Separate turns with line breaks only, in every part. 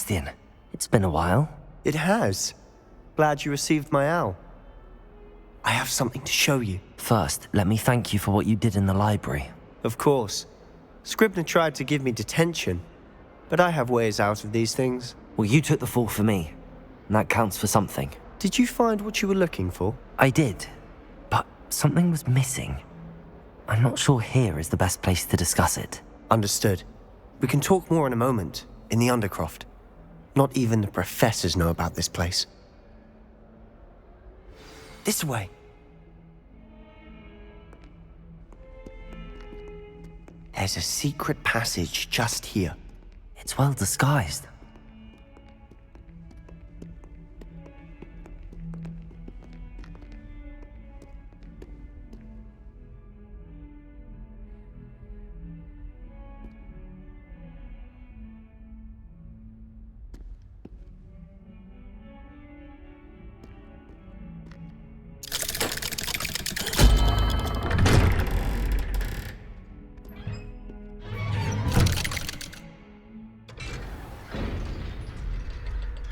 Sebastian, it's been a while.
It has. Glad you received my owl. I have something to show you.
First, let me thank you for what you did in the library.
Of course. Scribner tried to give me detention, but I have ways out of these things.
Well, you took the fall for me, and that counts for something.
Did you find what you were looking for?
I did, but something was missing. I'm not sure here is the best place to discuss it.
Understood. We can talk more in a moment, in the Undercroft. Not even the professors know about this place. This way. There's a secret passage just here.
It's well disguised.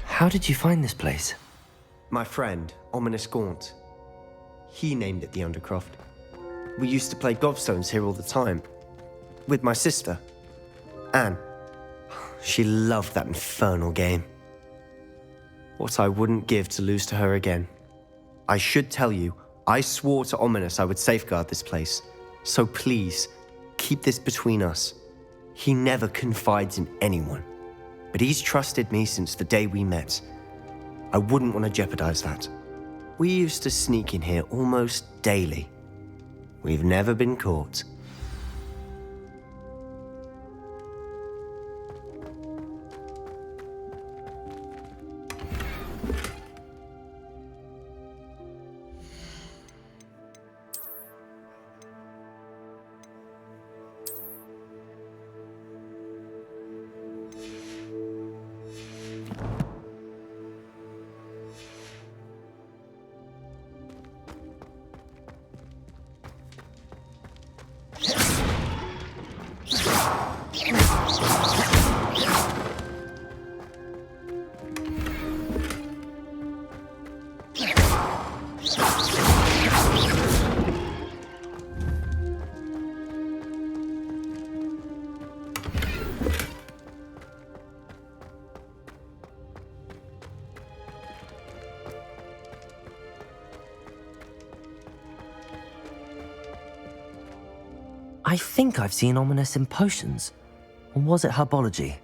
How did you find this place?
My friend, Ominous Gaunt. He named it the Undercroft. We used to play gobstones here all the time. With my sister, Anne. She loved that infernal game. What I wouldn't give to lose to her again. I should tell you, I swore to Ominous I would safeguard this place. So please, keep this between us. He never confides in anyone. But he's trusted me since the day we met. I wouldn't want to jeopardize that. We used to sneak in here almost daily. We've never been caught.
I think I've seen Ominous in potions. Or was it herbology?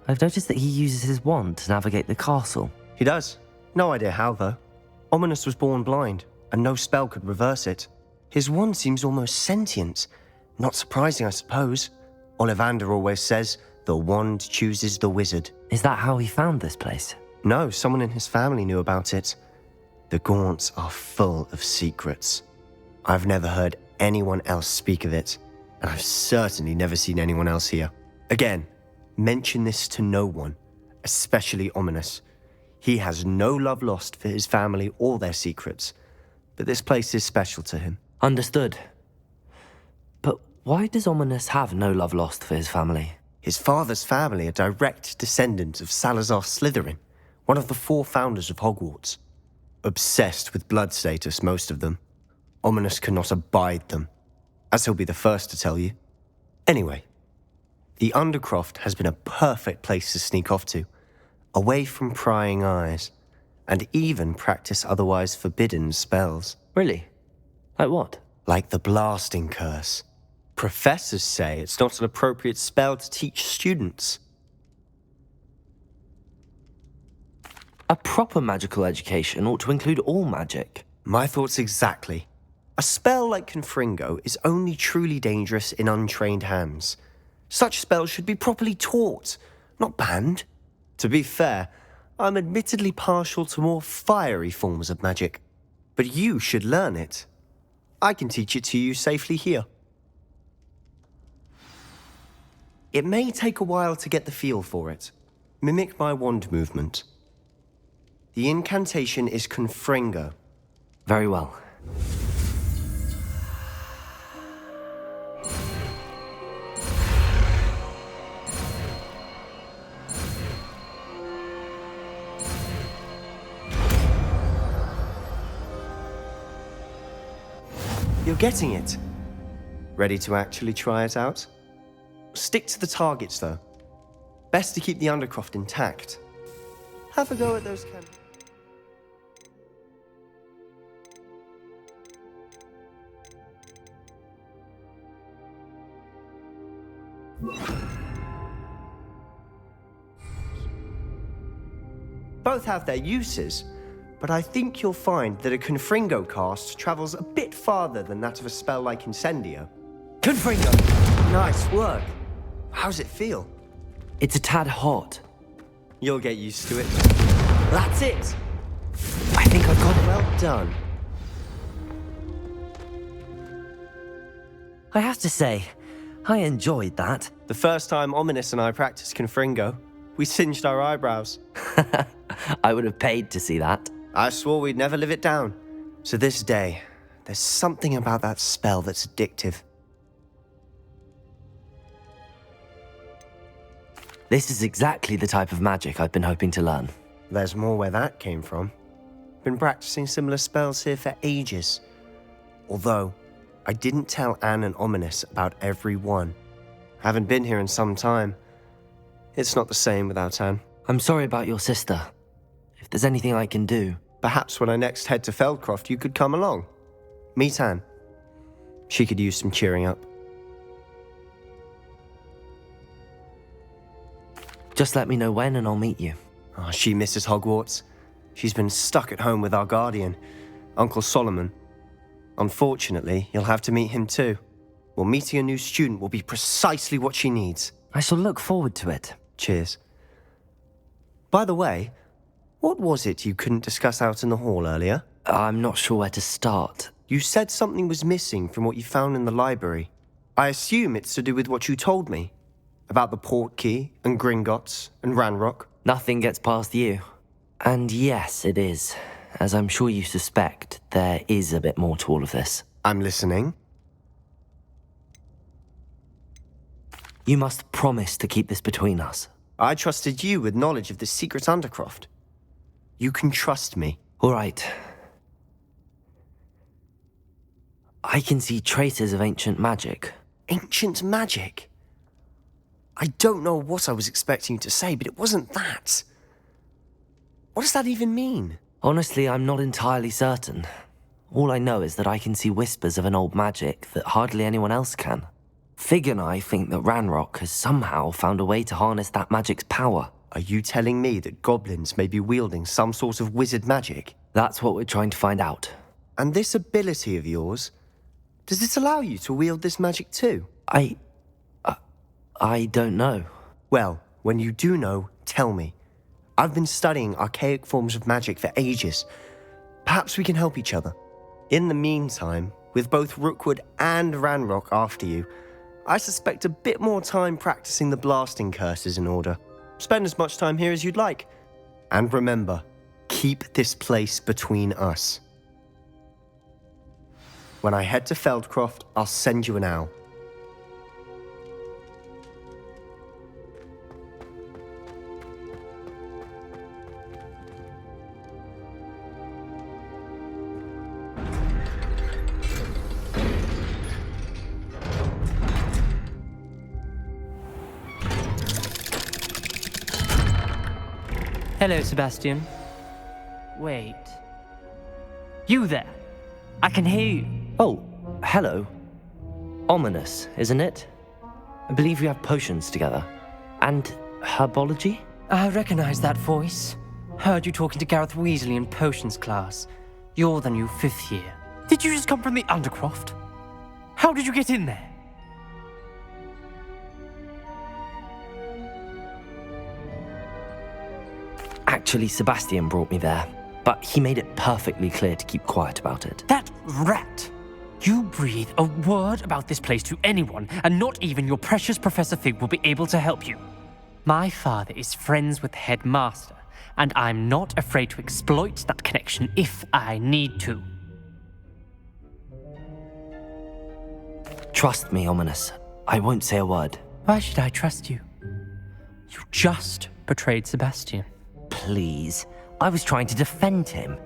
I've noticed that he uses his wand to navigate the castle.
He does. No idea how, though. Ominous was born blind, and no spell could reverse it. His wand seems almost sentient. Not surprising, I suppose. Ollivander always says, the wand chooses the wizard.
Is that how he found this place?
No, someone in his family knew about it. The Gaunts are full of secrets. I've never heard anyone else speak of it, and I've certainly never seen anyone else here. Again, mention this to no one, especially Ominous. He has no love lost for his family or their secrets, but this place is special to him.
Understood. But why does Ominous have no love lost for his family?
His father's family are direct descendants of Salazar Slytherin, one of the 4 founders of Hogwarts. Obsessed with blood status, most of them. Ominous cannot abide them, as he'll be the first to tell you. Anyway, the Undercroft has been a perfect place to sneak off to, away from prying eyes, and even practice otherwise forbidden spells.
Really? Like what?
Like the blasting curse. Professors say it's not an appropriate spell to teach students.
A proper magical education ought to include all magic.
My thoughts exactly. A spell like Confringo is only truly dangerous in untrained hands. Such spells should be properly taught, not banned. To be fair, I'm admittedly partial to more fiery forms of magic. But you should learn it. I can teach it to you safely here. It may take a while to get the feel for it. Mimic my wand movement. The incantation is Confringo.
Very well.
You're getting it. Ready to actually try it out? Stick to the targets, though. Best to keep the Undercroft intact. Have a go at those Both have their uses, but I think you'll find that a Confringo cast travels a bit farther than that of a spell like Incendio. Confringo! Nice work. How's it feel?
It's a tad hot.
You'll get used to it. That's it!
I think I've got it.
Well done.
I have to say, I enjoyed that.
The first time Ominous and I practiced Confringo, we singed our eyebrows.
I would have paid to see that.
I swore we'd never live it down. To this day, there's something about that spell that's addictive.
This is exactly the type of magic I've been hoping to learn.
There's more where that came from. Been practicing similar spells here for ages. Although, I didn't tell Anne and Ominous about every one. Haven't been here in some time. It's not the same without Anne.
I'm sorry about your sister. If there's anything I can do...
Perhaps when I next head to Feldcroft, you could come along. Meet Anne. She could use some cheering up.
Just let me know when and I'll meet you.
Oh, she misses Hogwarts. She's been stuck at home with our guardian, Uncle Solomon. Unfortunately, you'll have to meet him too. Well, meeting a new student will be precisely what she needs.
I shall look forward to it.
Cheers. By the way, what was it you couldn't discuss out in the hall earlier?
I'm not sure where to start.
You said something was missing from what you found in the library. I assume it's to do with what you told me. About the Portkey, and Gringotts, and Ranrock.
Nothing gets past you. And yes, it is. As I'm sure you suspect, there is a bit more to all of this.
I'm listening.
You must promise to keep this between us.
I trusted you with knowledge of the secret Undercroft. You can trust me.
All right. I can see traces of ancient magic.
Ancient magic? I don't know what I was expecting you to say, but it wasn't that. What does that even mean?
Honestly, I'm not entirely certain. All I know is that I can see whispers of an old magic that hardly anyone else can. Fig and I think that Ranrock has somehow found a way to harness that magic's power.
Are you telling me that goblins may be wielding some sort of wizard magic?
That's what we're trying to find out.
And this ability of yours, does it allow you to wield this magic too?
I don't know.
Well, when you do know, tell me. I've been studying archaic forms of magic for ages. Perhaps we can help each other. In the meantime, with both Rookwood and Ranrock after you, I suspect a bit more time practicing the blasting curse is in order. Spend as much time here as you'd like. And remember, keep this place between us. When I head to Feldcroft, I'll send you an owl.
Hello, Sebastian. Wait. You there? I can hear you.
Oh, hello. Ominous, isn't it? I believe we have potions together. And herbology?
I recognize that voice. Heard you talking to Gareth Weasley in potions class. You're the new 5th year. Did you just come from the Undercroft? How did you get in there?
Actually, Sebastian brought me there, but he made it perfectly clear to keep quiet about it.
That rat! You breathe a word about this place to anyone, and not even your precious Professor Fig will be able to help you. My father is friends with the headmaster, and I'm not afraid to exploit that connection if I need to.
Trust me, Ominous. I won't say a word.
Why should I trust you? You just betrayed Sebastian.
Please. I was trying to defend him.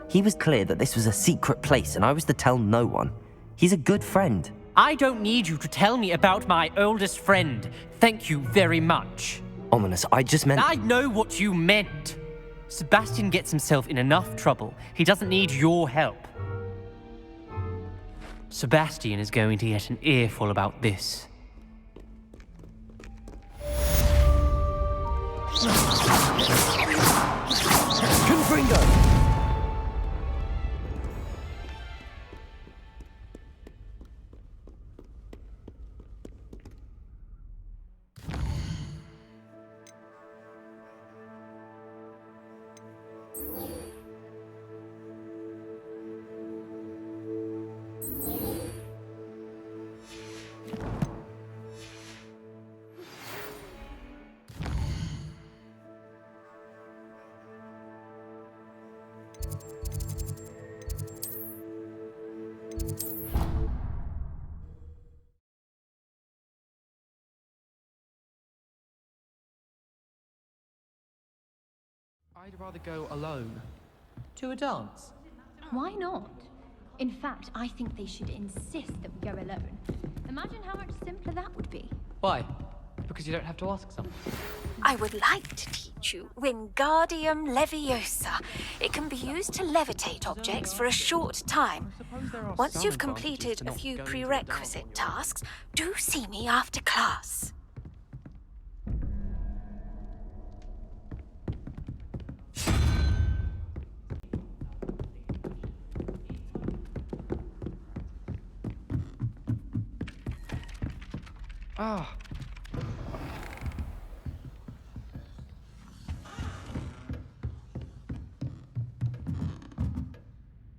He was clear that this was a secret place and I was to tell no one. He's a good friend.
I don't need you to tell me about my oldest friend. Thank you very much.
Ominous, I just meant...
I know what you meant. Sebastian gets himself in enough trouble. He doesn't need your help. Sebastian is going to get an earful about this.
Confringo!
I'd rather go alone. To a dance?
Why not? In fact, I think they should insist that we go alone. Imagine how much simpler that would be.
Why? Because you don't have to ask someone.
I would like to teach you Wingardium Leviosa. It can be used to levitate objects for a short time. Once you've completed a few prerequisite tasks, do see me after class.
Ah.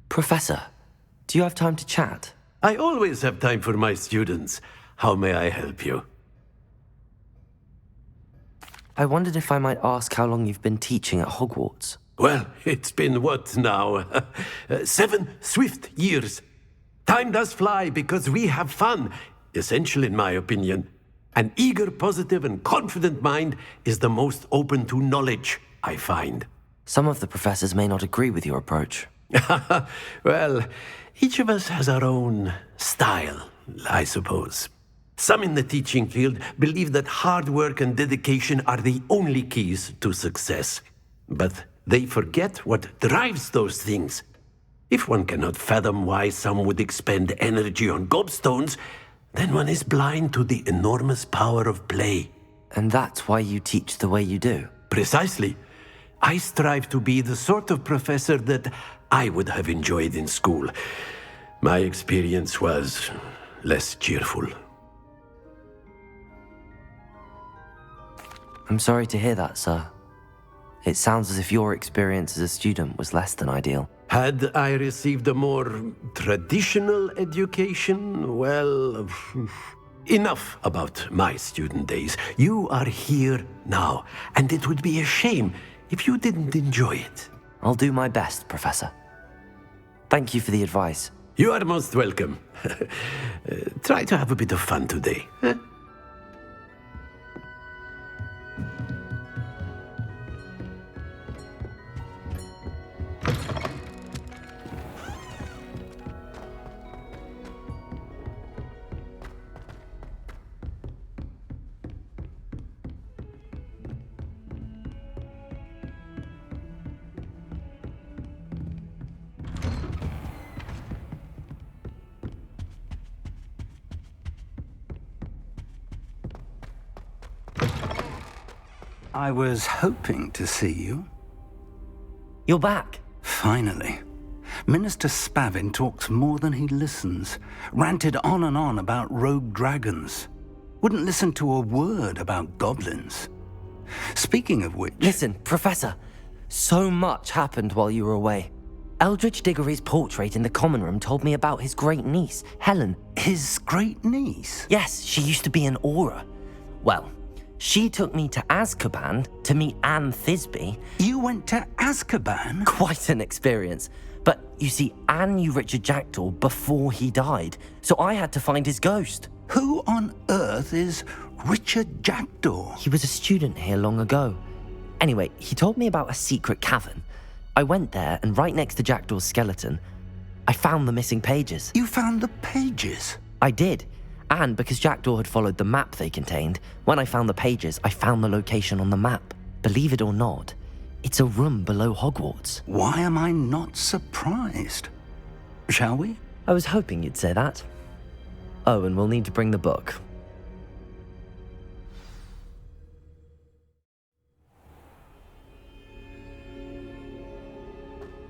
Professor, do you have time to chat?
I always have time for my students. How may I help you?
I wondered if I might ask how long you've been teaching at Hogwarts.
Well, it's been what now? 7 swift years. Time does fly because we have fun. Essential in my opinion. An eager, positive, and confident mind is the most open to knowledge, I find.
Some of the professors may not agree with your approach.
Well, each of us has our own style, I suppose. Some in the teaching field believe that hard work and dedication are the only keys to success. But they forget what drives those things. If one cannot fathom why some would expend energy on gobstones, then one is blind to the enormous power of play.
And that's why you teach the way you do?
Precisely. I strive to be the sort of professor that I would have enjoyed in school. My experience was less cheerful.
I'm sorry to hear that, sir. It sounds as if your experience as a student was less than ideal.
Had I received a more traditional education, well, enough about my student days. You are here now, and it would be a shame if you didn't enjoy it.
I'll do my best, Professor. Thank you for the advice.
You are most welcome. Try to have a bit of fun today. Huh?
I was hoping to see you.
You're back.
Finally. Minister Spavin talks more than he listens. Ranted on and on about rogue dragons. Wouldn't listen to a word about goblins. Speaking of which...
Listen, Professor. So much happened while you were away. Eldridge Diggory's portrait in the common room told me about his great niece, Helen.
His great niece?
Yes, she used to be an Auror. Well, she took me to Azkaban to meet Anne Thisbe.
You went to Azkaban?
Quite an experience. But you see, Anne knew Richard Jackdaw before he died, so I had to find his ghost.
Who on earth is Richard Jackdaw?
He was a student here long ago. Anyway, he told me about a secret cavern. I went there, and right next to Jackdaw's skeleton, I found the missing pages.
You found the pages?
I did. And because Jackdaw had followed the map they contained, when I found the pages, I found the location on the map. Believe it or not, it's a room below Hogwarts.
Why am I not surprised? Shall we?
I was hoping you'd say that. Oh, and we'll need to bring the book.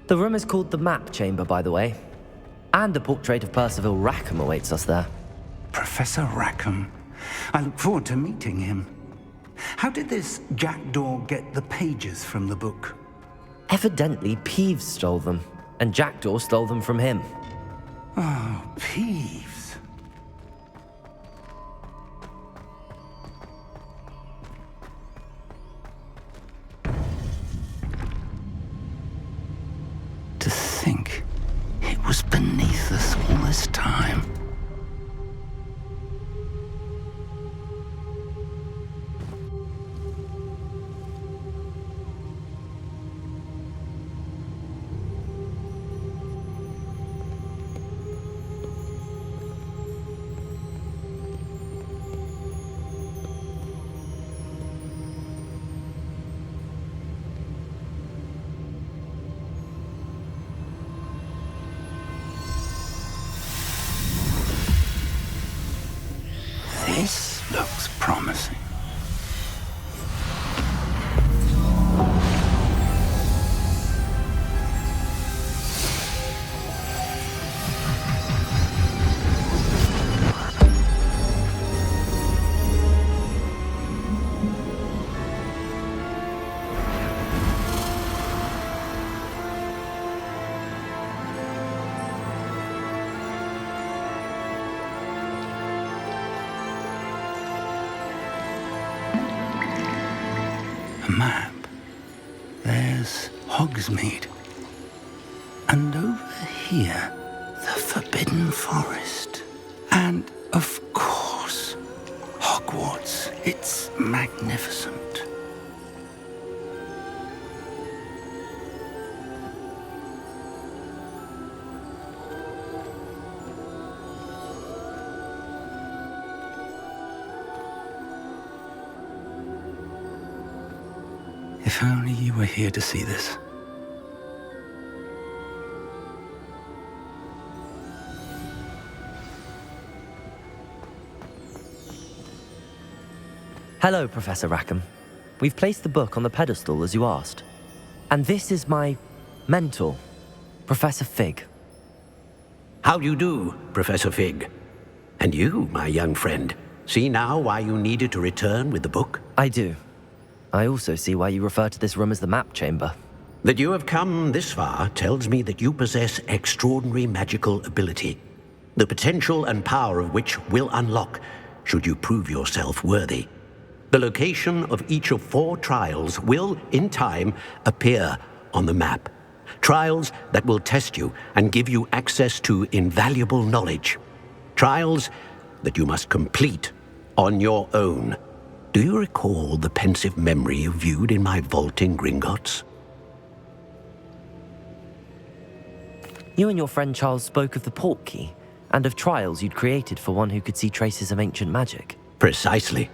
The room is called the Map Chamber, by the way. And a portrait of Percival Rackham awaits us there.
Professor Rackham. I look forward to meeting him. How did this Jackdaw get the pages from the book?
Evidently, Peeves stole them, and Jackdaw stole them from him.
Oh, Peeves. To think it was beneath us all this time. This looks promising. Map. There's Hogsmeade. And over here, the Forbidden Forest. And, of course, Hogwarts. It's magnificent. If only you were here to see this.
Hello, Professor Rackham. We've placed the book on the pedestal as you asked. And this is my mentor, Professor Fig.
How do you do, Professor Fig? And you, my young friend, see now why you needed to return with the book?
I do. I also see why you refer to this room as the Map Chamber.
That you have come this far tells me that you possess extraordinary magical ability, the potential and power of which will unlock should you prove yourself worthy. The location of each of 4 trials will, in time, appear on the map. Trials that will test you and give you access to invaluable knowledge. Trials that you must complete on your own. Do you recall the pensive memory you viewed in my vault in Gringotts?
You and your friend Charles spoke of the portkey and of trials you'd created for one who could see traces of ancient magic.
Precisely.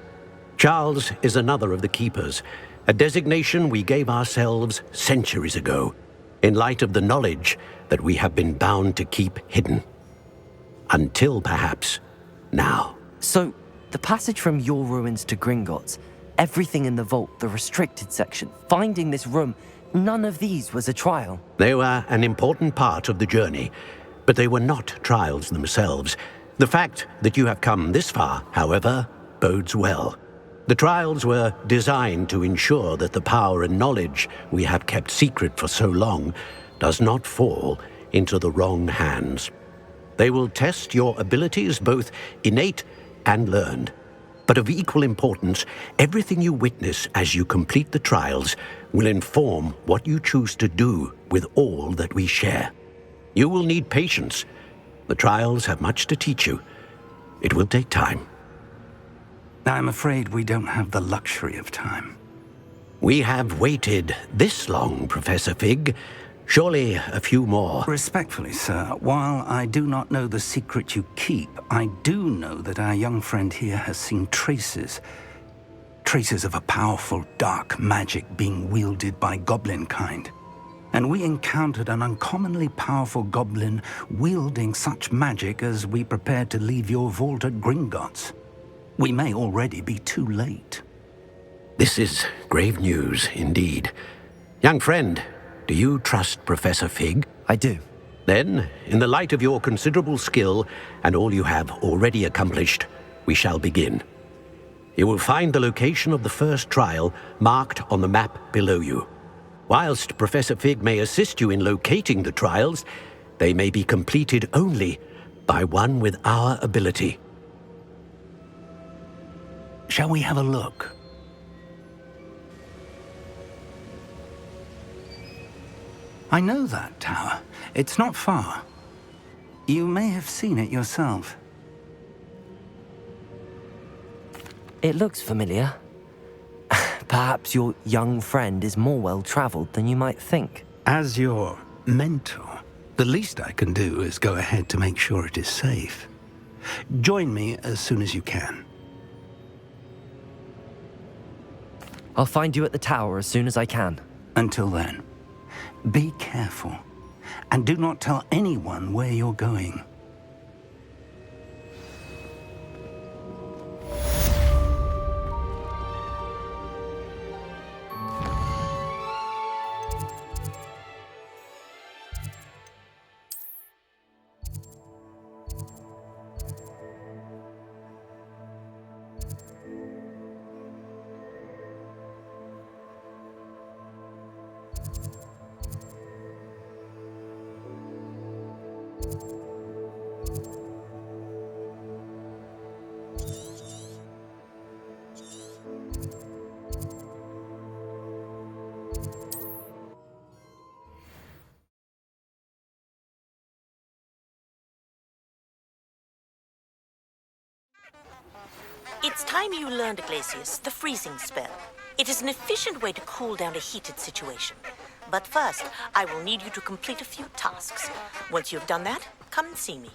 Charles is another of the Keepers, a designation we gave ourselves centuries ago, in light of the knowledge that we have been bound to keep hidden. Until perhaps now.
So, the passage from your ruins to Gringotts, everything in the vault, the restricted section, finding this room, none of these was a trial.
They were an important part of the journey, but they were not trials themselves. The fact that you have come this far, however, bodes well. The trials were designed to ensure that the power and knowledge we have kept secret for so long does not fall into the wrong hands. They will test your abilities, both innate and learned. But of equal importance, everything you witness as you complete the trials will inform what you choose to do with all that we share. You will need patience. The trials have much to teach you. It will take time.
I'm afraid we don't have the luxury of time.
We have waited this long, Professor Fig, Surely a few more.
Respectfully, sir, while I do not know the secret you keep, I do know that our young friend here has seen traces of a powerful dark magic being wielded by goblin kind. And we encountered an uncommonly powerful goblin wielding such magic as we prepared to leave your vault at Gringotts. We may already be too late.
This is grave news indeed. Young friend, do you trust Professor Fig?
I do.
Then, in the light of your considerable skill and all you have already accomplished, we shall begin. You will find the location of the first trial marked on the map below you. Whilst Professor Fig may assist you in locating the trials, they may be completed only by one with our ability.
Shall we have a look? I know that tower. It's not far. You may have seen it yourself.
It looks familiar. Perhaps your young friend is more well-traveled than you might think.
As your mentor, the least I can do is go ahead to make sure it is safe. Join me as soon as you can.
I'll find you at the tower as soon as I can.
Until then, be careful, and do not tell anyone where you're going.
It's time you learned, Iglesias, the freezing spell. It is an efficient way to cool down a heated situation. But first, I will need you to complete a few tasks. Once you've done that, come and see me.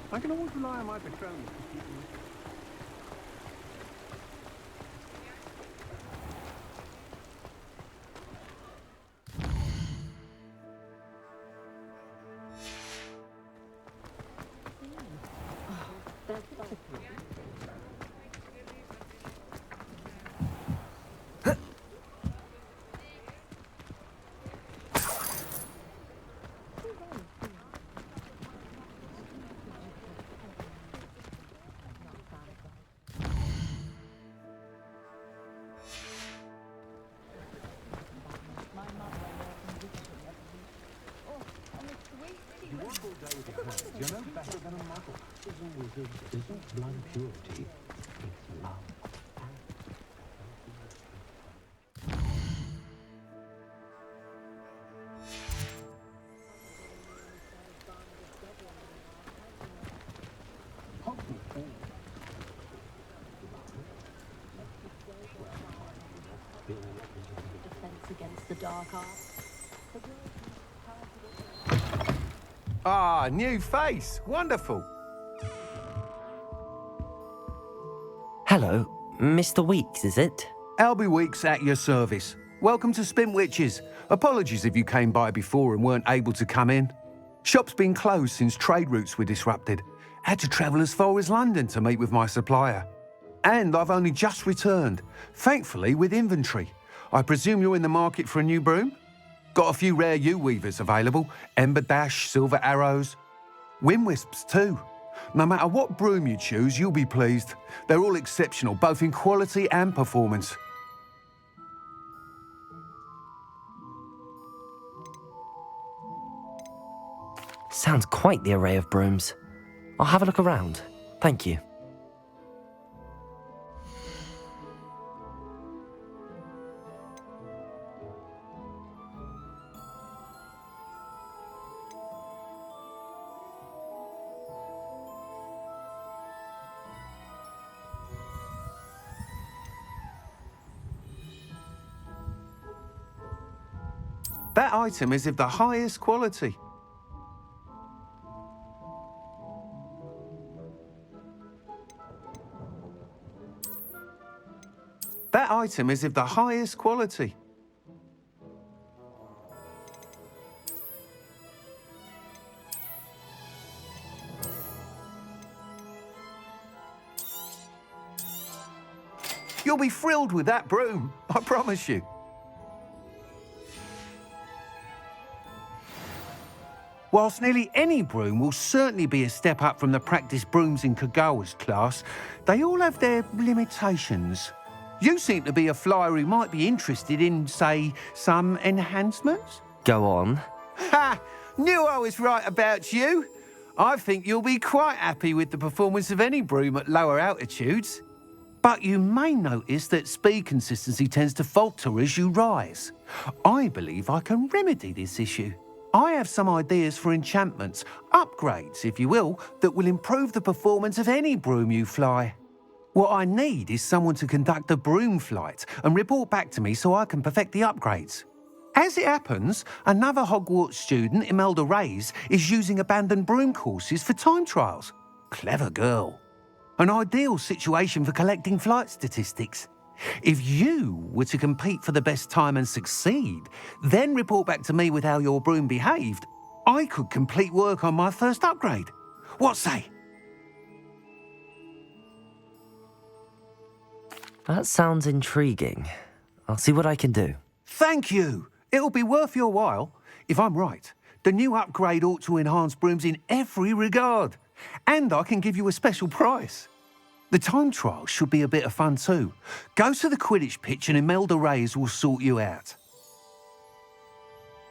I can always rely on my patrons to keep me.
Against the dark arts.
Ah, new face. Wonderful.
Hello, Mr. Weeks, is it?
Albie Weeks at your service. Welcome to Spin Witches. Apologies if you came by before and weren't able to come in. Shop's been closed since trade routes were disrupted. Had to travel as far as London to meet with my supplier. And I've only just returned, thankfully with inventory. I presume you're in the market for a new broom? Got a few rare U-weavers available, Ember Dash, Silver Arrows. Wind Wisps too. No matter what broom you choose, you'll be pleased. They're all exceptional, both in quality and performance.
Sounds quite the array of brooms. I'll have a look around. Thank you.
That item is of the highest quality. That item is of the highest quality. You'll be thrilled with that broom, I promise you. Whilst nearly any broom will certainly be a step up from the practice brooms in Kagawa's class, they all have their limitations. You seem to be a flyer who might be interested in, say, some enhancements?
Go on.
Ha! Knew I was right about you. I think you'll be quite happy with the performance of any broom at lower altitudes. But you may notice that speed consistency tends to falter as you rise. I believe I can remedy this issue. I have some ideas for enchantments, upgrades, if you will, that will improve the performance of any broom you fly. What I need is someone to conduct a broom flight and report back to me so I can perfect the upgrades. As it happens, another Hogwarts student, Imelda Reyes, is using abandoned broom courses for time trials. Clever girl. An ideal situation for collecting flight statistics. If you were to compete for the best time and succeed, then report back to me with how your broom behaved, I could complete work on my first upgrade. What say?
That sounds intriguing. I'll see what I can do.
Thank you. It'll be worth your while. If I'm right, the new upgrade ought to enhance brooms in every regard. And I can give you a special price. The time trial should be a bit of fun too. Go to the Quidditch pitch and Imelda Reyes will sort you out.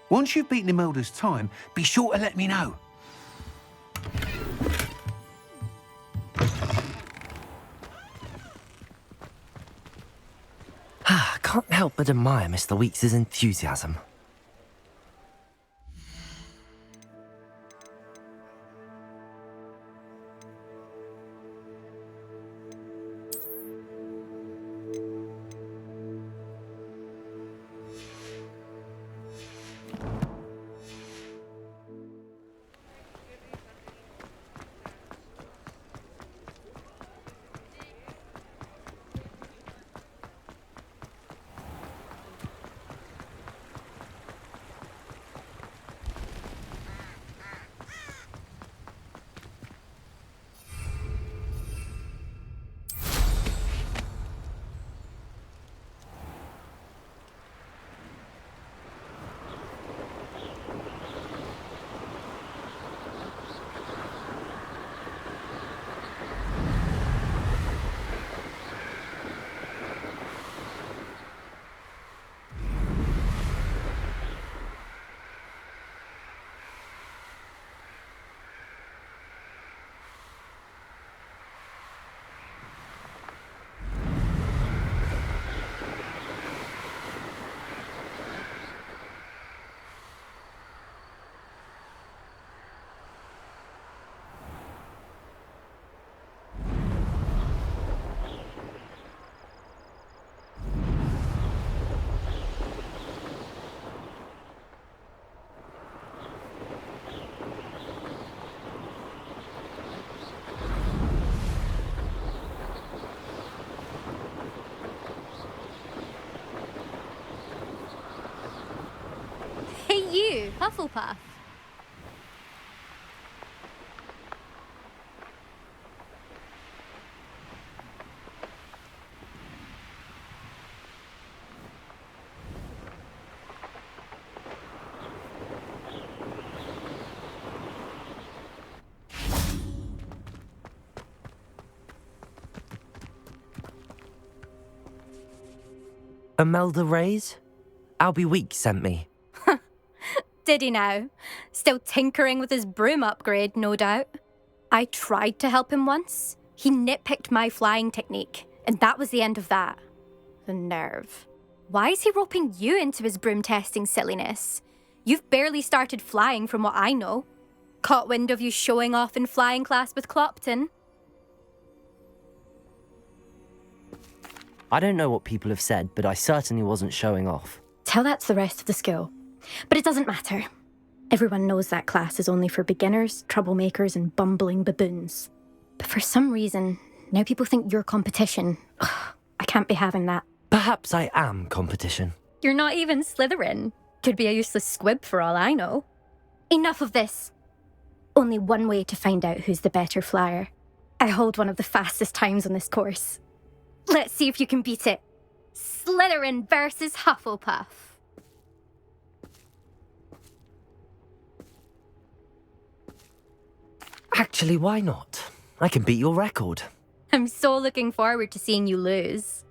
Once you've beaten Imelda's time, be sure to let me know.
Can't help but admire Mr. Weeks' enthusiasm.
you, Hufflepuff.
Imelda Reyes? Albie Weeks sent me.
Did he now? Still tinkering with his broom upgrade, no doubt. I tried to help him once. He nitpicked my flying technique, and that was the end of that. The nerve. Why is he roping you into his broom testing silliness? You've barely started flying from what I know. Caught wind of you showing off in flying class with Clopton.
I don't know what people have said, but I certainly wasn't showing off.
Tell that to the rest of the school. But it doesn't matter. Everyone knows that class is only for beginners, troublemakers, and bumbling baboons. But for some reason, now people think you're competition. Ugh, I can't be having that.
Perhaps I am competition.
You're not even Slytherin. Could be a useless squib for all I know. Enough of this. Only one way to find out who's the better flyer. I hold one of the fastest times on this course. Let's see if you can beat it. Slytherin versus Hufflepuff.
Actually, why not? I can beat your record.
I'm so looking forward to seeing you lose.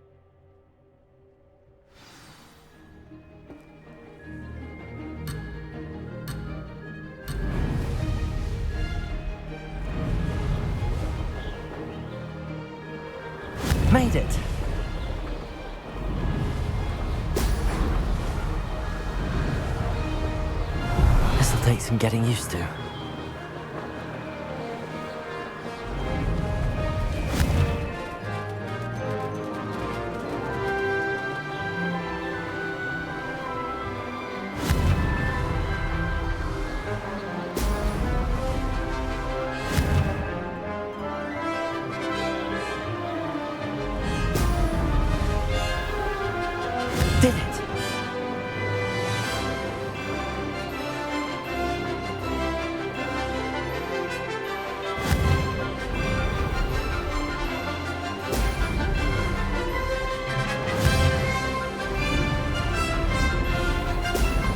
Made it. This'll take some getting used to. Did it!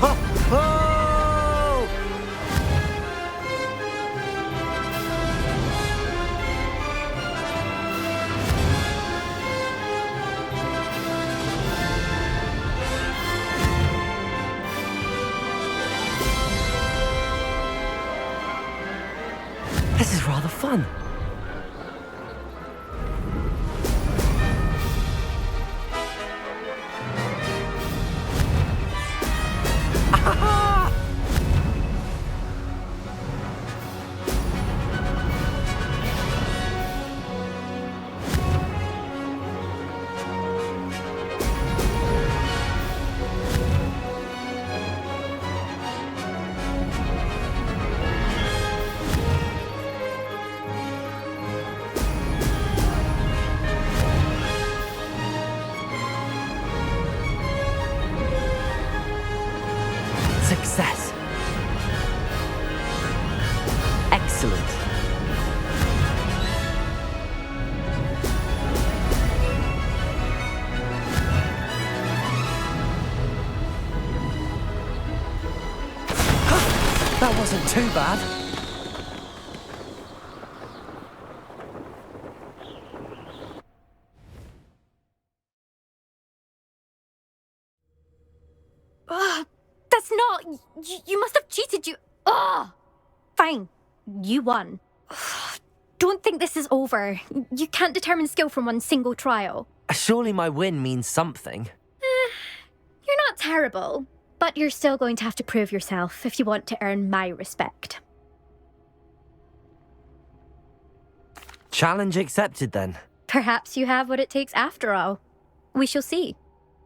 Oh! Oh! This is rather fun. Ah! Success. Excellent. That wasn't too bad.
Ugh, that's not... You must have cheated, you... Ugh! Fine. You won. Ugh, don't think this is over. You can't determine skill from one single trial.
Surely my win means something.
You're not terrible, but you're still going to have to prove yourself if you want to earn my respect.
Challenge accepted then.
Perhaps you have what it takes after all. We shall see.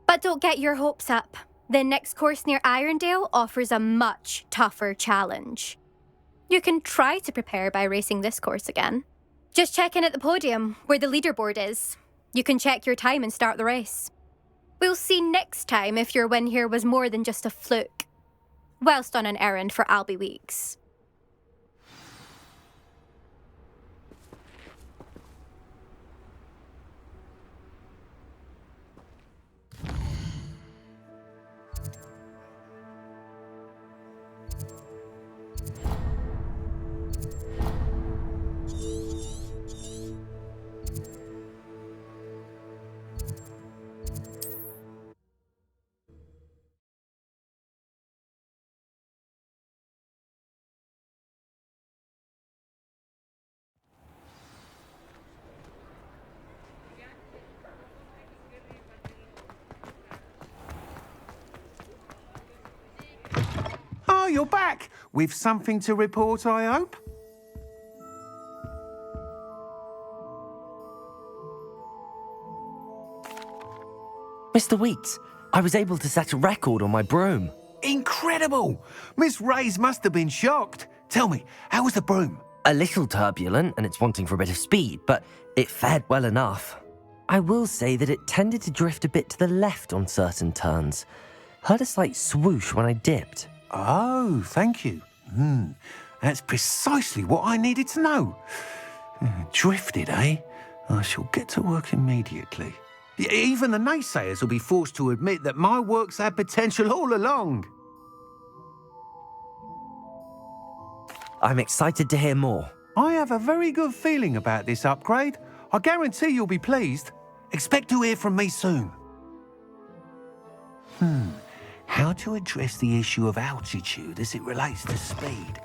But don't get your hopes up. The next course near Irondale offers a much tougher challenge. You can try to prepare by racing this course again. Just check in at the podium, where the leaderboard is. You can check your time and start the race. We'll see next time if your win here was more than just a fluke. whilst on an errand for Albie Weeks.
Oh, you're back! With something to report, I hope?
Mr. Weeks, I was able to set a record on my broom.
Incredible! Miss Reyes must have been shocked. Tell me, how was the broom?
A little turbulent, and it's wanting for a bit of speed, but it fared well enough. I will say that it tended to drift a bit to the left on certain turns. Heard a slight swoosh when I dipped.
Oh, thank you. That's precisely what I needed to know. Drifted, eh? I shall get to work immediately. Even the naysayers will be forced to admit that my work's had potential all along.
I'm excited to hear more.
I have a very good feeling about this upgrade. I guarantee you'll be pleased. Expect to hear from me soon. How to address the issue of altitude as it relates to speed?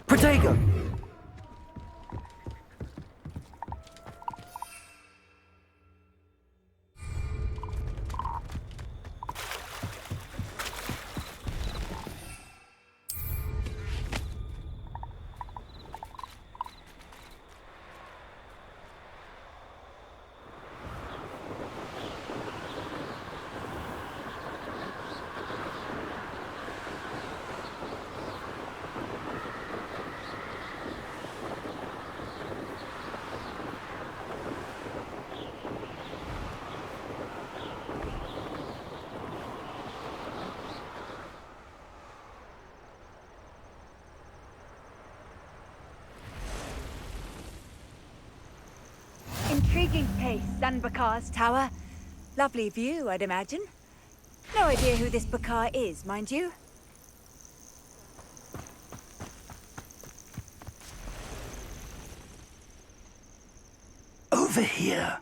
Protego!
Intriguing place, Sanbakar's tower. Lovely view, I'd imagine. No idea who this Bakar is, mind you.
Over here.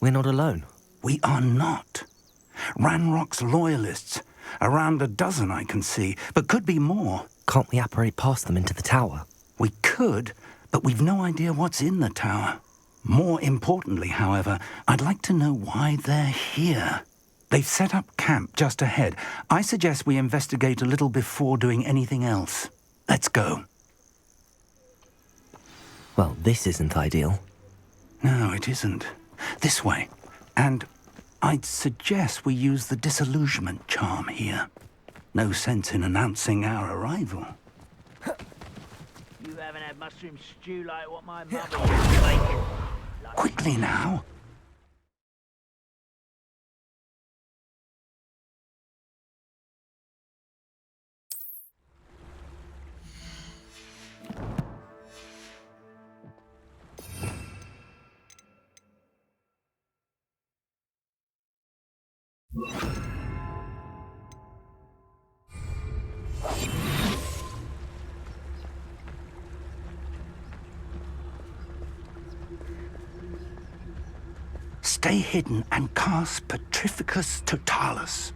We're not alone.
We are not. Ranrock's loyalists. Around a dozen I can see, but could be more.
Can't we apparate past them into the tower?
We could, but we've no idea what's in the tower. More importantly, however, I'd like to know why they're here. They've set up camp just ahead. I suggest we investigate a little before doing anything else. Let's go.
Well, this isn't ideal.
No, it isn't. This way. And I'd suggest we use the disillusionment charm here. No sense in announcing our arrival.
You haven't had mushroom stew like what my mother used to make.
Quickly now. Stay hidden and cast Petrificus Totalis.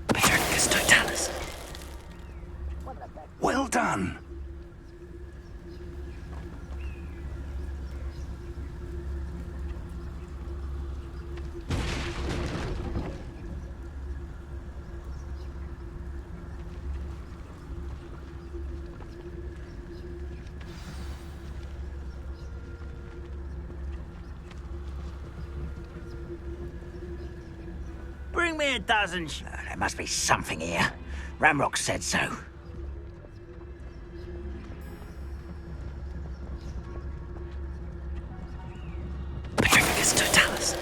Petrificus Totalis.
Well done.
Bring me a dozen.
There must be something here. Ramrock said so.
Petrificus Totalis.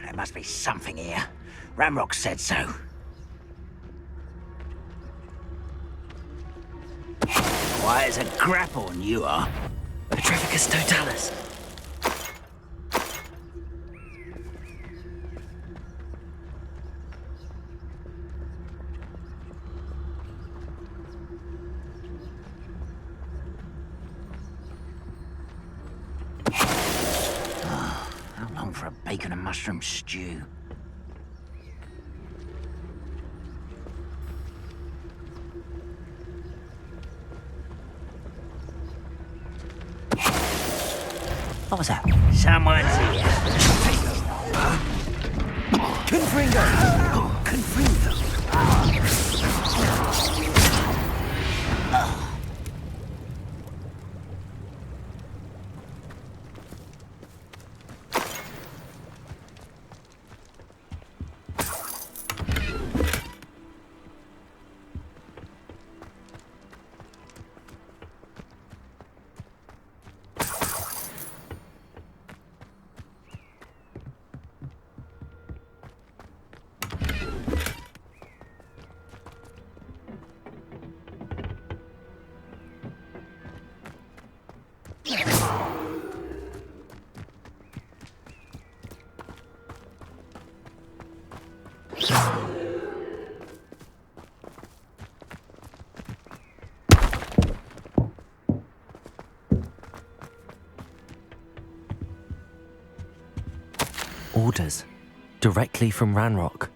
There must be something here. Ramrock said so. Quiet as a grapple, you are.
Petrificus Totalis.
How long for a bacon and mushroom stew? What was that? Someone's here.
Confringo! Confringo!
Orders. Directly from Ranrock.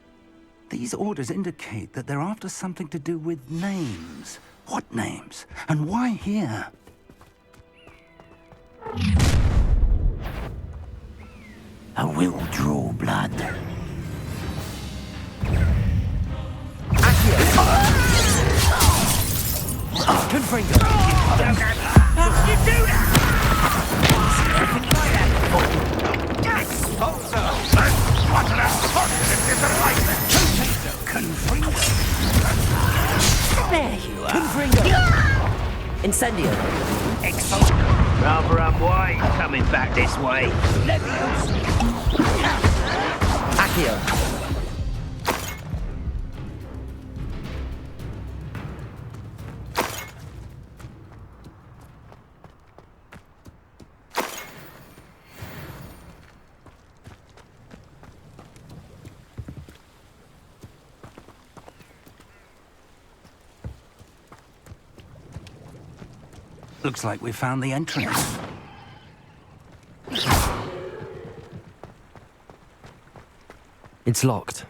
These orders indicate that they're after something to do with names. What names? And why here?
I will draw blood.
Confringo!
How did you do that? What an unfortunate disappointment!
There you are! Confringo! Incendio!
Excellent! Rather unwise coming back this way.
Accio!
Looks like we found the entrance.
It's locked.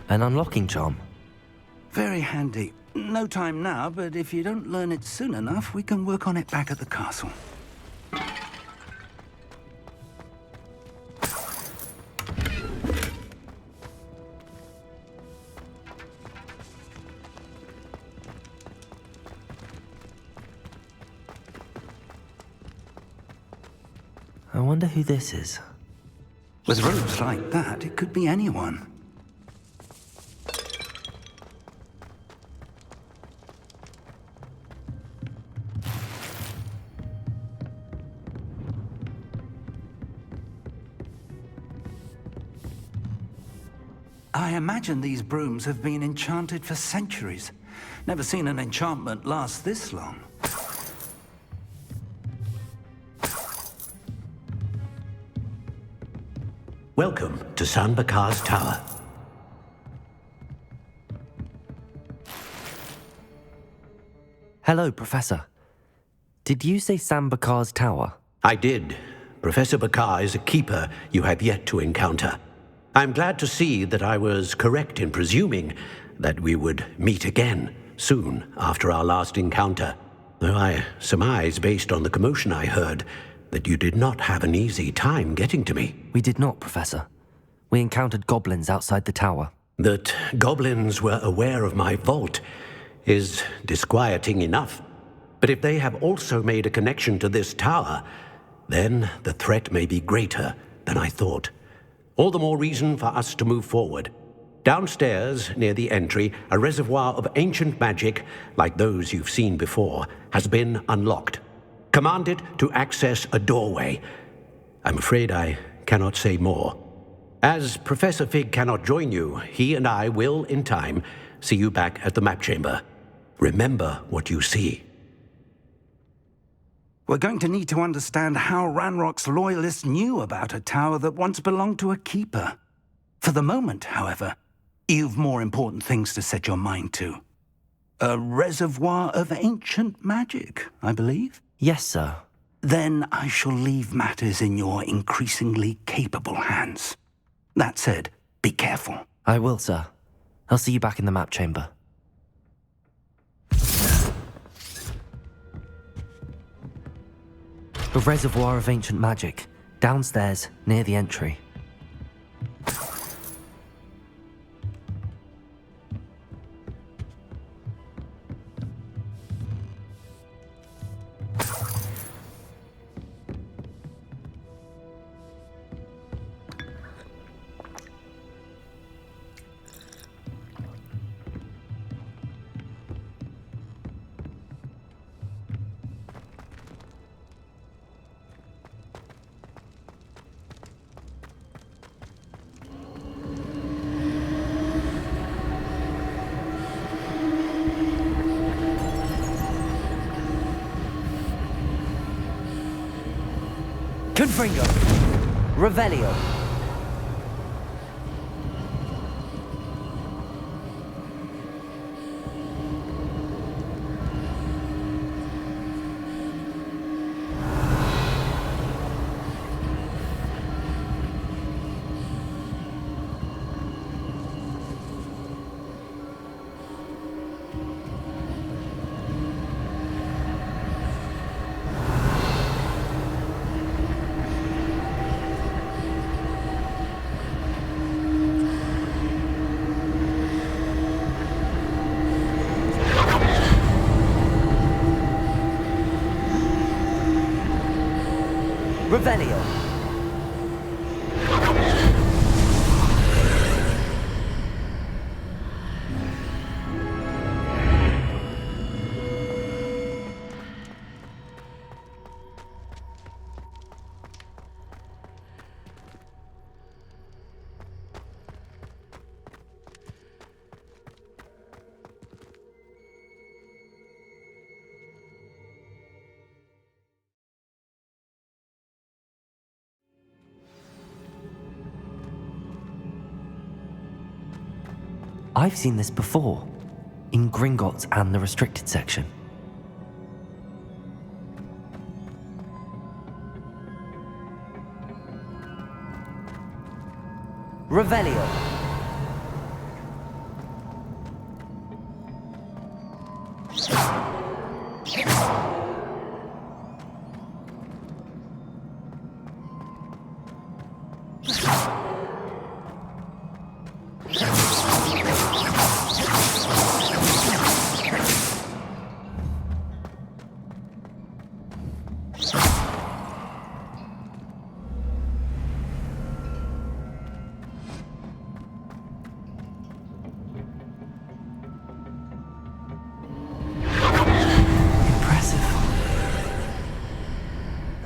An unlocking charm.
Very handy. No time now, but if you don't learn it soon enough, we can work on it back at the castle.
I wonder who this is.
With robes like that, it could be anyone. I imagine these brooms have been enchanted for centuries. Never seen an enchantment last this long.
Welcome to San Bakar's Tower.
Hello, Professor. Did you say Sam Bakar's tower?
I did. Professor Bakar is a keeper you have yet to encounter. I'm glad to see that I was correct in presuming that we would meet again soon after our last encounter, though I surmise, based on the commotion I heard, that you did not have an easy time getting to me.
We did not, Professor. We encountered goblins outside the tower.
That goblins were aware of my vault is disquieting enough. But if they have also made a connection to this tower, then the threat may be greater than I thought. All the more reason for us to move forward. Downstairs, near the entry, a reservoir of ancient magic, like those you've seen before, has been unlocked. Commanded to access a doorway. I'm afraid I cannot say more. As Professor Fig cannot join you, he and I will, in time, see you back at the map chamber. Remember what you see.
We're going to need to understand how Ranrock's loyalists knew about a tower that once belonged to a keeper. For the moment, however, you've more important things to set your mind to. A reservoir of ancient magic, I believe?
Yes, sir.
Then I shall leave matters in your increasingly capable hands. That said, be careful.
I will, sir. I'll see you back in the map chamber. A reservoir of ancient magic, downstairs, near the entry. Confringo. Revelio. I've seen this before, in Gringotts and the restricted section. Revelio.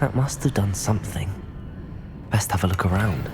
That must have done something. Best have a look around.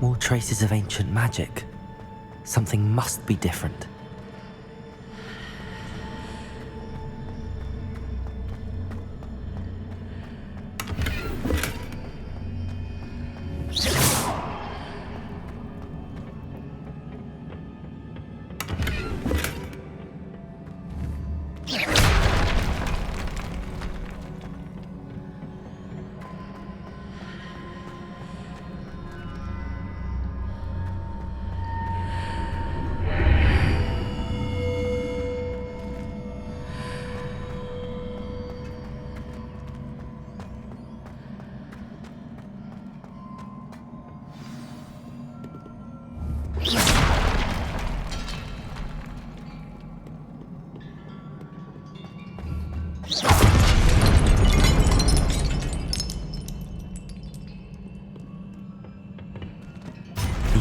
More traces of ancient magic. Something must be different.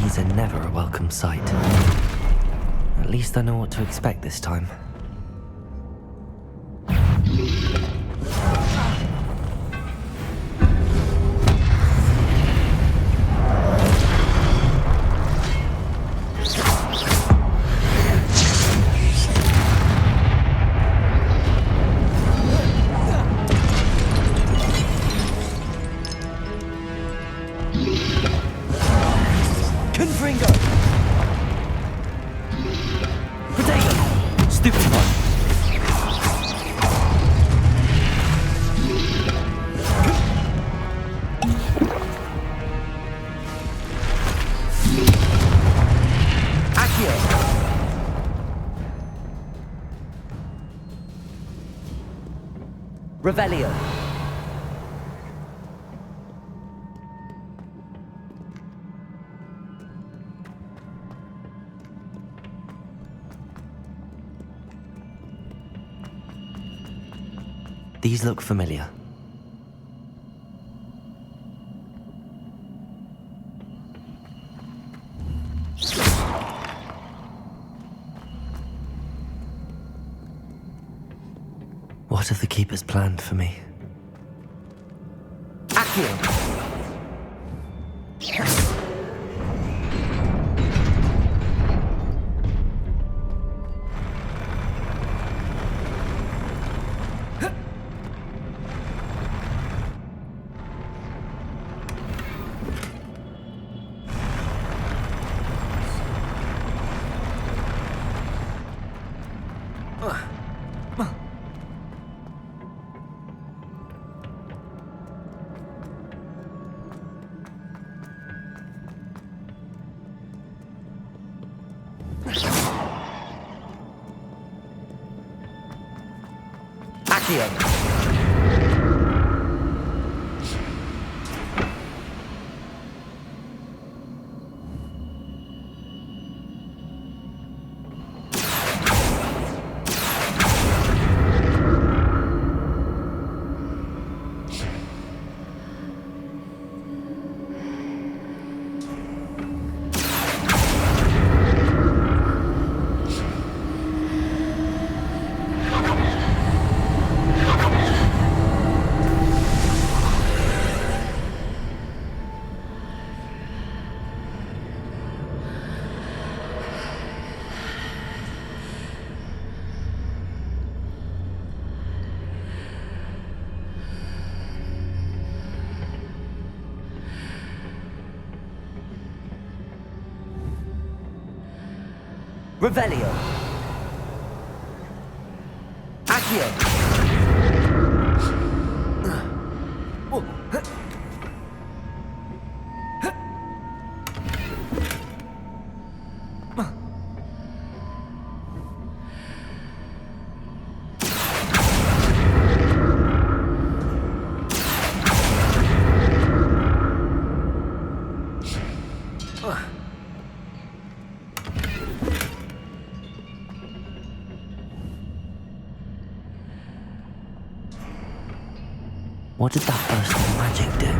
These are never a welcome sight. At least I know what to expect this time. Revelio. These look familiar. What have the Keepers planned for me? Accio! Accio! Revelio. Accio. What did that burst of magic do?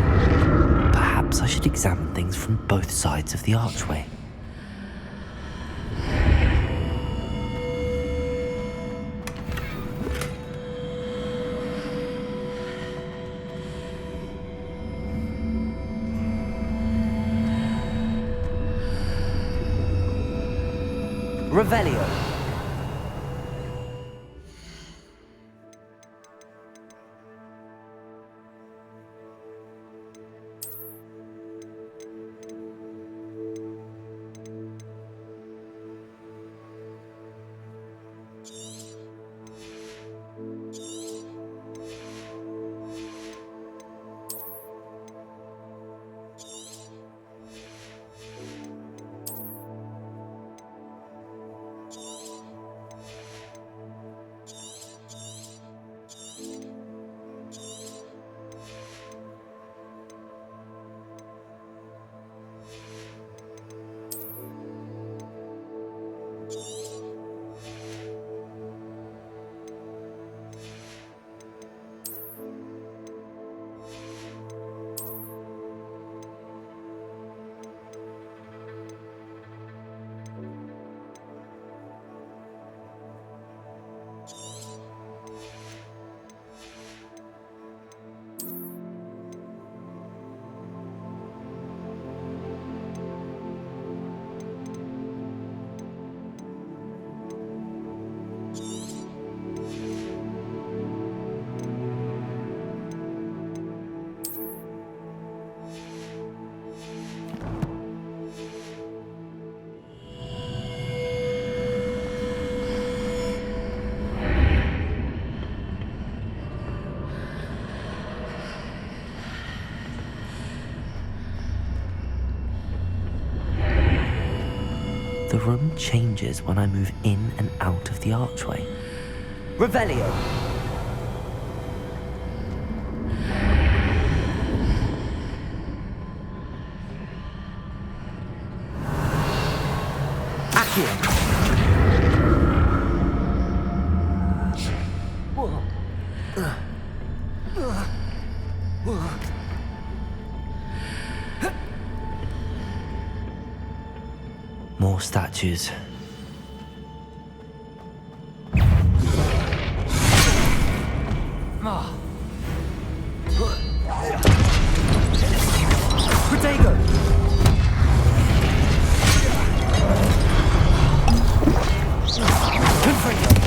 Perhaps I should examine things from both sides of the archway. Revelio. The room changes when I move in and out of the archway. Revelio! Accio! More statues. Protego! Confringo!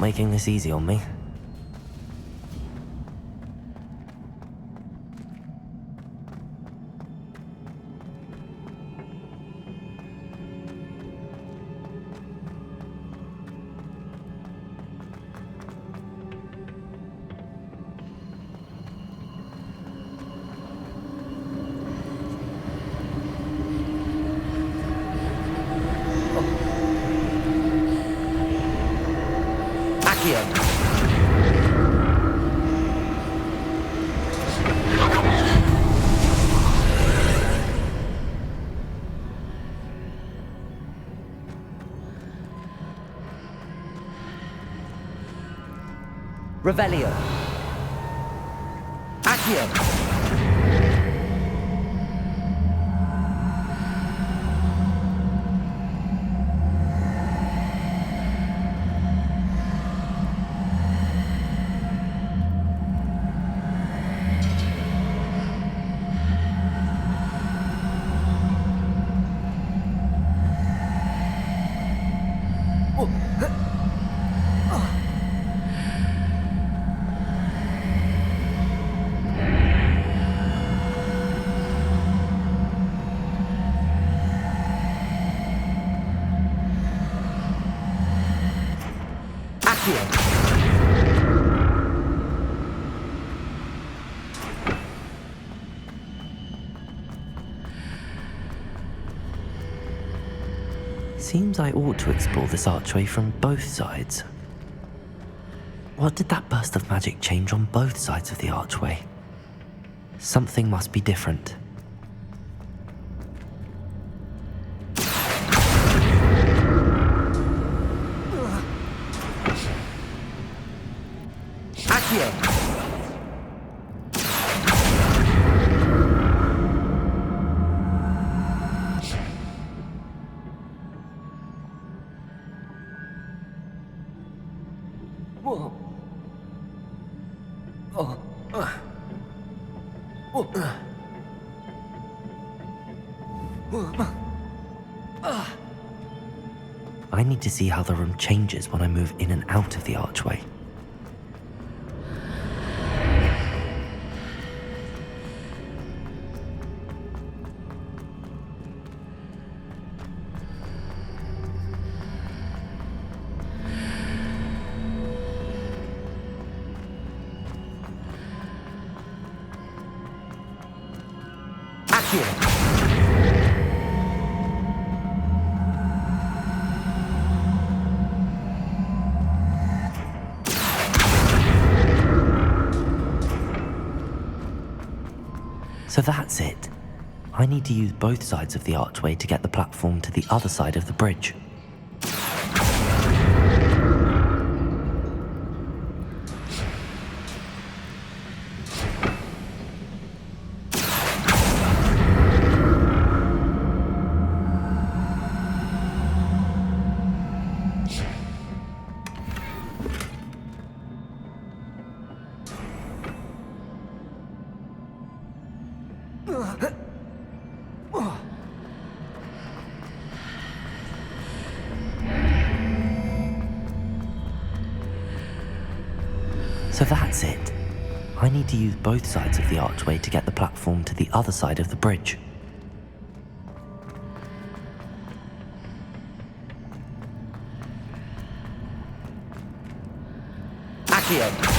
making this easy on me. Revelio. Accio. Seems I ought to explore this archway from both sides. What did that burst of magic change on both sides of the archway? Something must be different. Accio! I need to see how the room changes when I move in and out of the archway. So that's it. I need to use both sides of the archway to get the platform to the other side of the bridge. So that's it. I need to use both sides of the archway to get the platform to the other side of the bridge. Accio!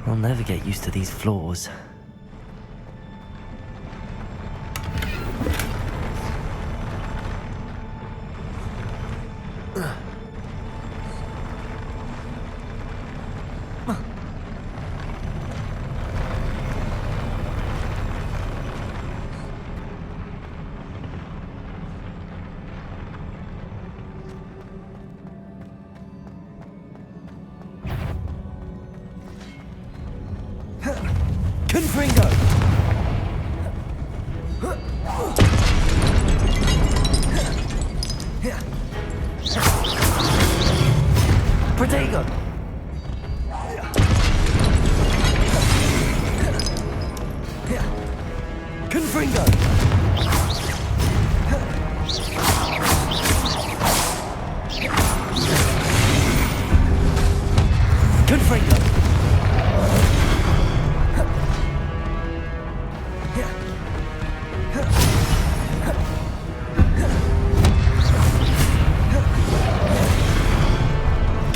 I'll never get used to these floors. Confringo! Protego! Confringo! Confringo!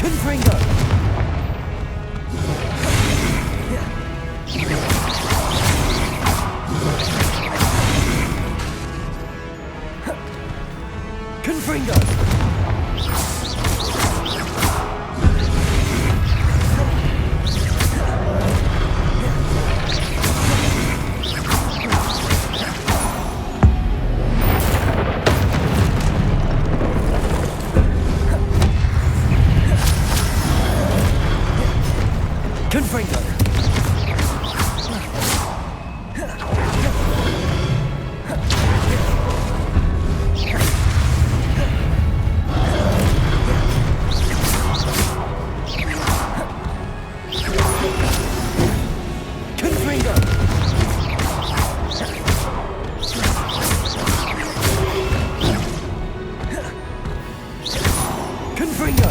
Confringo! Confringo! Confringo! Confringo! Confringo!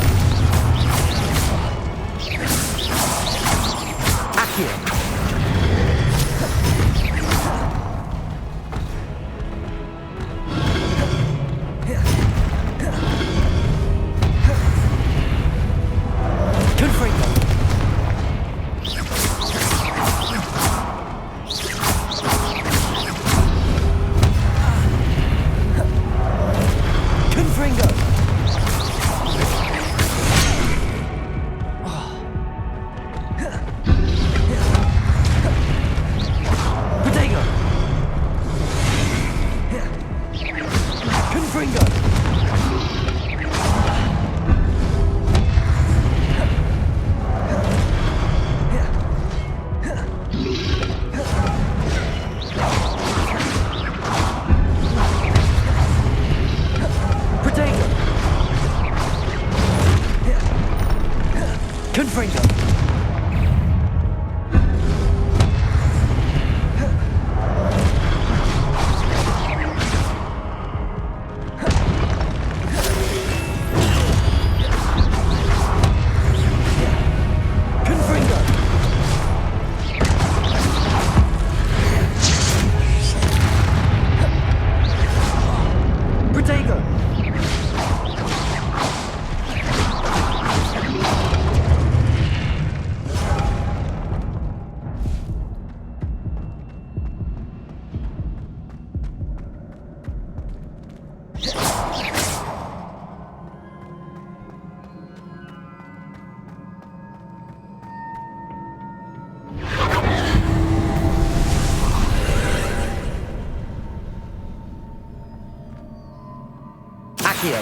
Accio! Confringo! Confringo! Protego! Confringo! Protego! Confringo! Confringo! Protego! Accio!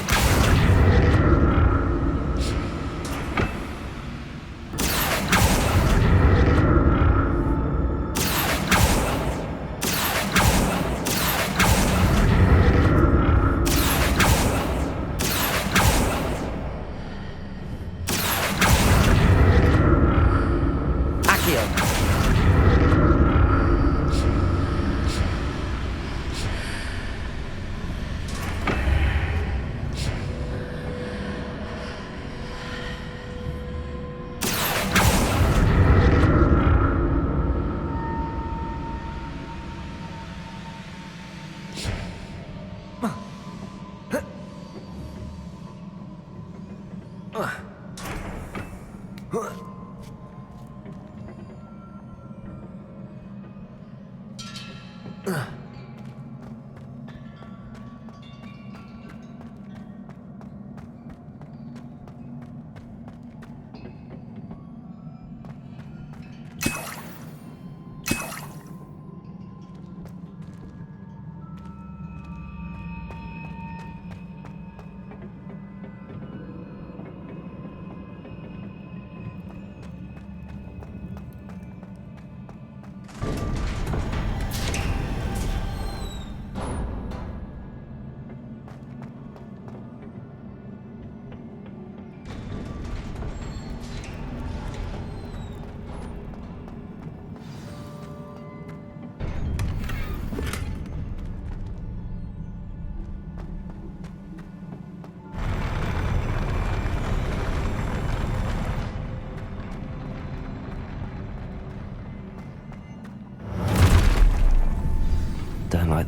Accio!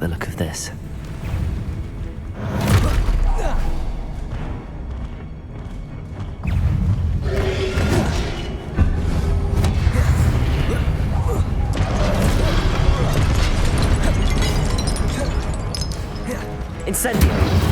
the look of this.
Incendio!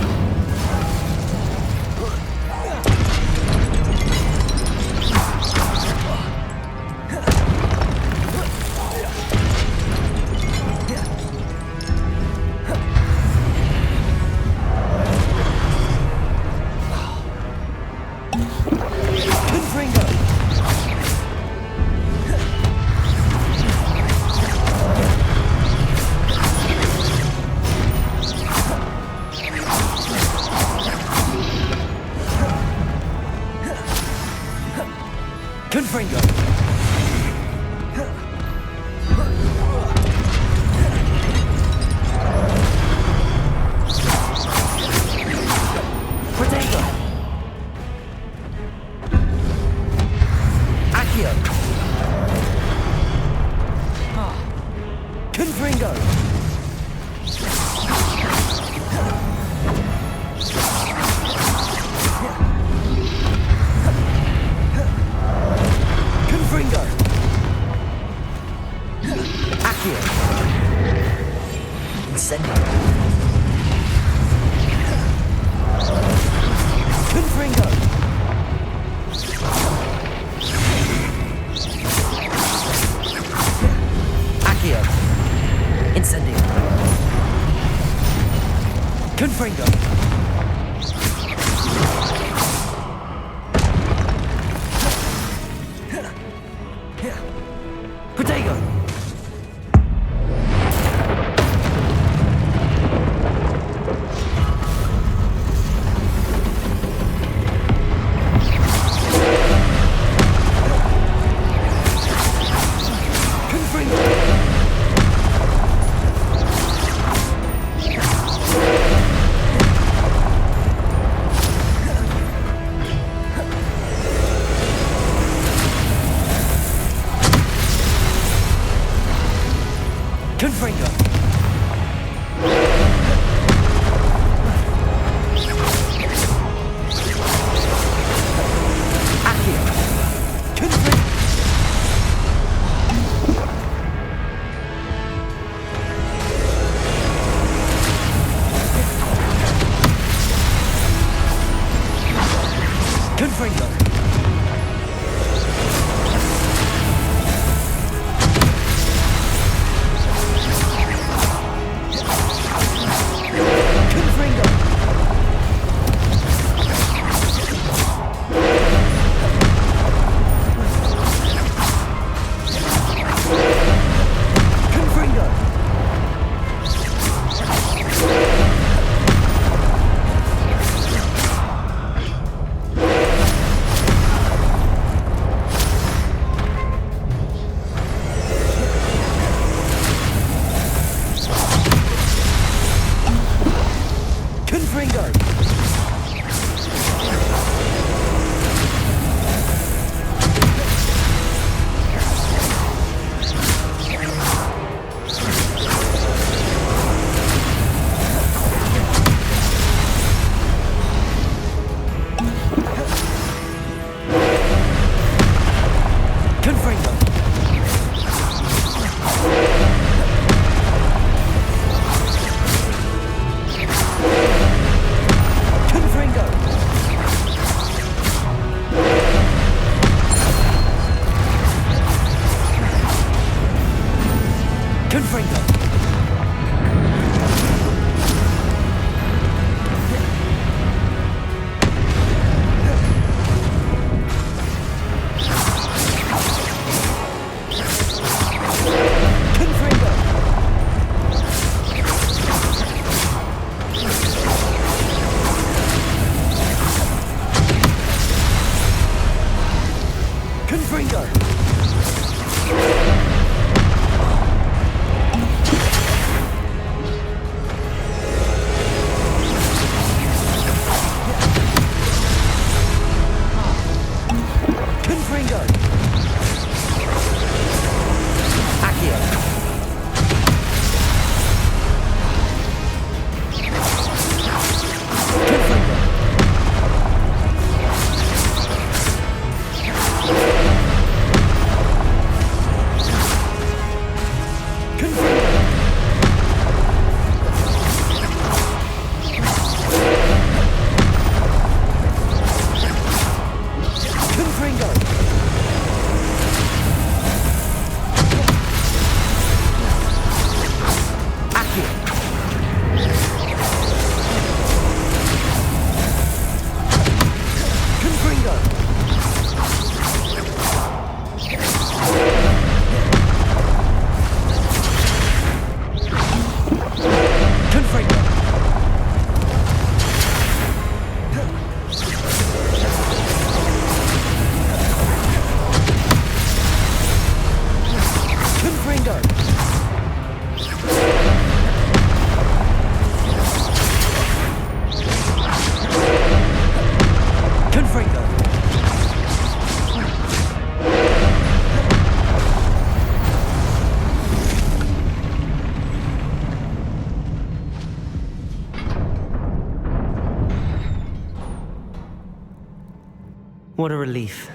What a relief.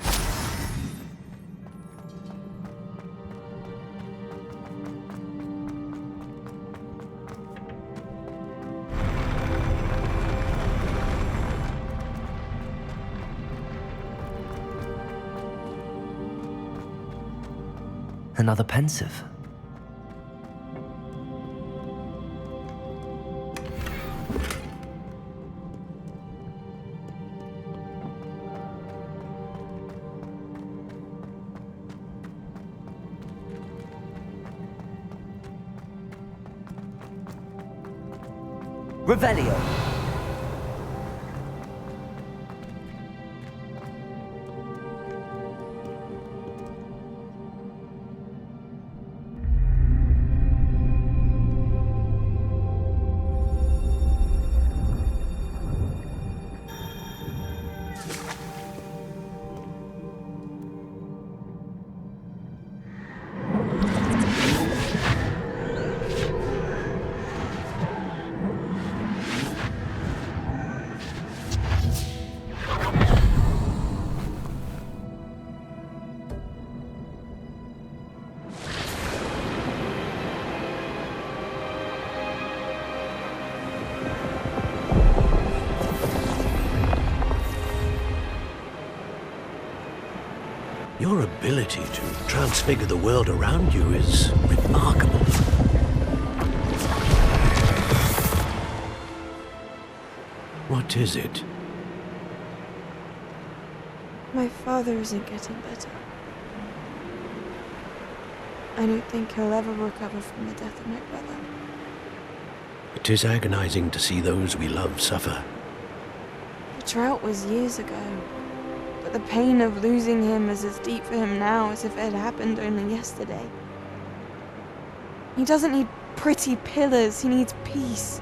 Another pensive. Revelio.
Your ability to transfigure the world around you is remarkable. What is it?
My father isn't getting better. I don't think he'll ever recover from the death of my brother.
It is agonizing to see those we love suffer.
The drought was years ago, but the pain of losing him is as deep for him now as if it had happened only yesterday. He doesn't need pretty pillars, he needs peace.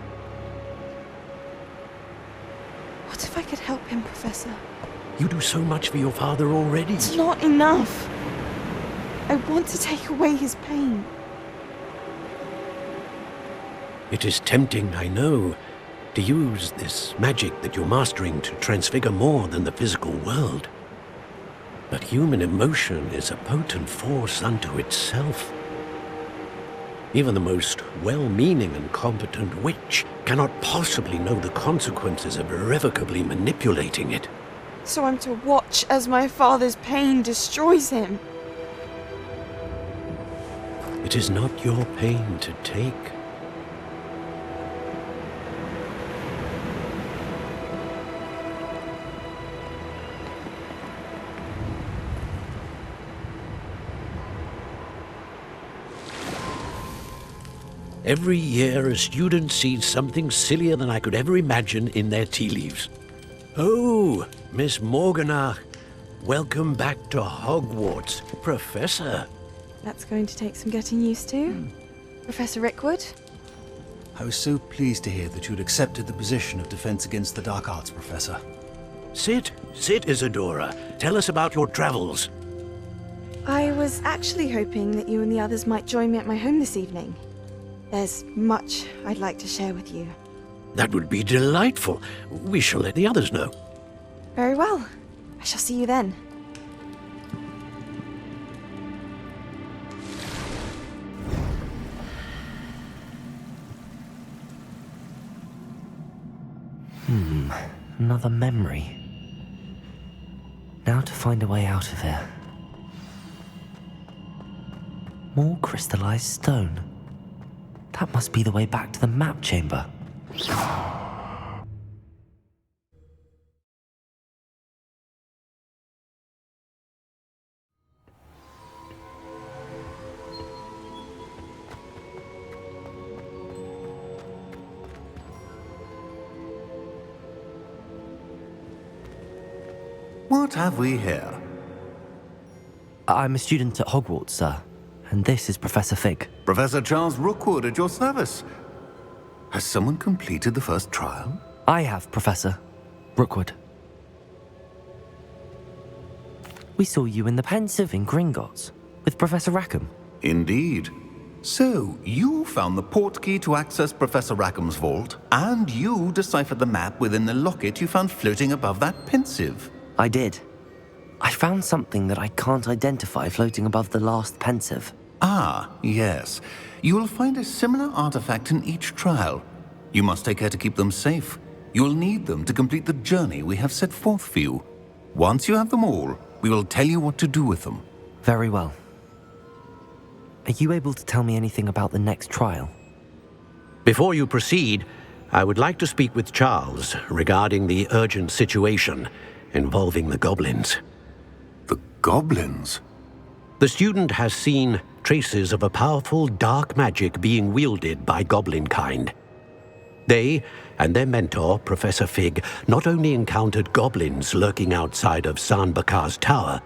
What if I could help him, Professor?
You do so much for your father already.
It's not enough. I want to take away his pain.
It is tempting, I know, to use this magic that you're mastering to transfigure more than the physical world. But human emotion is a potent force unto itself. Even the most well-meaning and competent witch cannot possibly know the consequences of irrevocably manipulating it.
So I'm to watch as my father's pain destroys him.
It is not your pain to take. Every year, a student sees something sillier than I could ever imagine in their tea leaves. Oh, Miss Morganach, welcome back to Hogwarts, Professor.
That's going to take some getting used to. Professor Rickwood?
I was so pleased to hear that you'd accepted the position of Defense Against the Dark Arts, Professor.
Sit, Isadora. Tell us about your travels.
I was actually hoping that you and the others might join me at my home this evening. There's much I'd like to share with you.
That would be delightful. We shall let the others know.
Very well. I shall see you then.
Another memory. Now to find a way out of here. More crystallized stone. That must be the way back to the map chamber.
What have we here?
I'm a student at Hogwarts, sir. And this is Professor Fig.
Professor Charles Rookwood at your service. Has someone completed the first trial?
I have, Professor Rookwood. We saw you in the Pensive in Gringotts with Professor Rackham.
Indeed. So, you found the portkey to access Professor Rackham's vault, and you deciphered the map within the locket you found floating above that Pensive.
I did. I found something that I can't identify floating above the last pensive.
Ah, yes. You will find a similar artifact in each trial. You must take care to keep them safe. You will need them to complete the journey we have set forth for you. Once you have them all, we will tell you what to do with them.
Very well. Are you able to tell me anything about the next trial?
Before you proceed, I would like to speak with Charles regarding the urgent situation involving the goblins.
The goblins?
The student has seen traces of a powerful dark magic being wielded by goblin kind. They and their mentor, Professor Fig, not only encountered goblins lurking outside of Sanbakar's tower,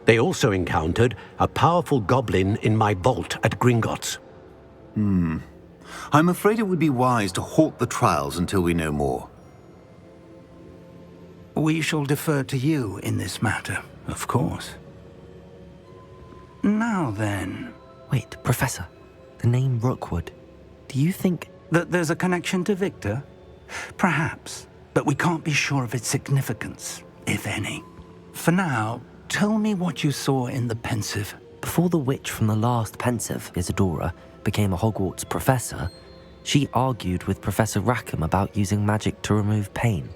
they also encountered a powerful goblin in my vault at Gringotts.
I'm afraid it would be wise to halt the trials until we know more.
We shall defer to you in this matter, of course. Now then...
Wait, Professor. The name Rookwood. Do you think...
that there's a connection to Victor? Perhaps, but we can't be sure of its significance, if any. For now, tell me what you saw in the pensive.
Before the witch from the last pensive, Isadora, became a Hogwarts professor, she argued with Professor Rackham about using magic to remove pain.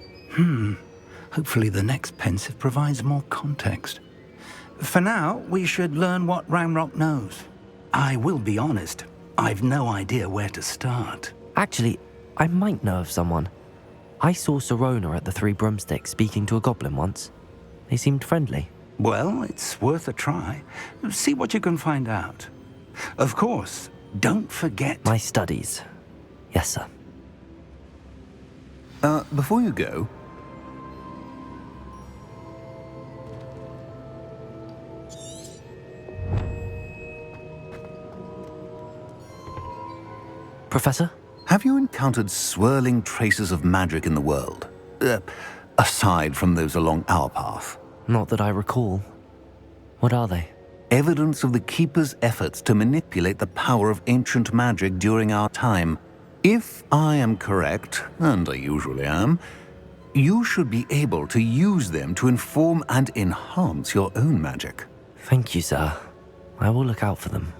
Hopefully the next pensive provides more context. For now, we should learn what Ranrock knows. I will be honest, I've no idea where to start.
Actually, I might know of someone. I saw Sirona at the Three Broomsticks speaking to a goblin once. They seemed friendly.
Well, it's worth a try. See what you can find out. Of course, don't forget...
My studies. Yes, sir.
Before you go...
Professor?
Have you encountered swirling traces of magic in the world? Aside from those along our path?
Not that I recall. What are they?
Evidence of the Keeper's efforts to manipulate the power of ancient magic during our time. If I am correct, and I usually am, you should be able to use them to inform and enhance your own magic.
Thank you, sir. I will look out for them.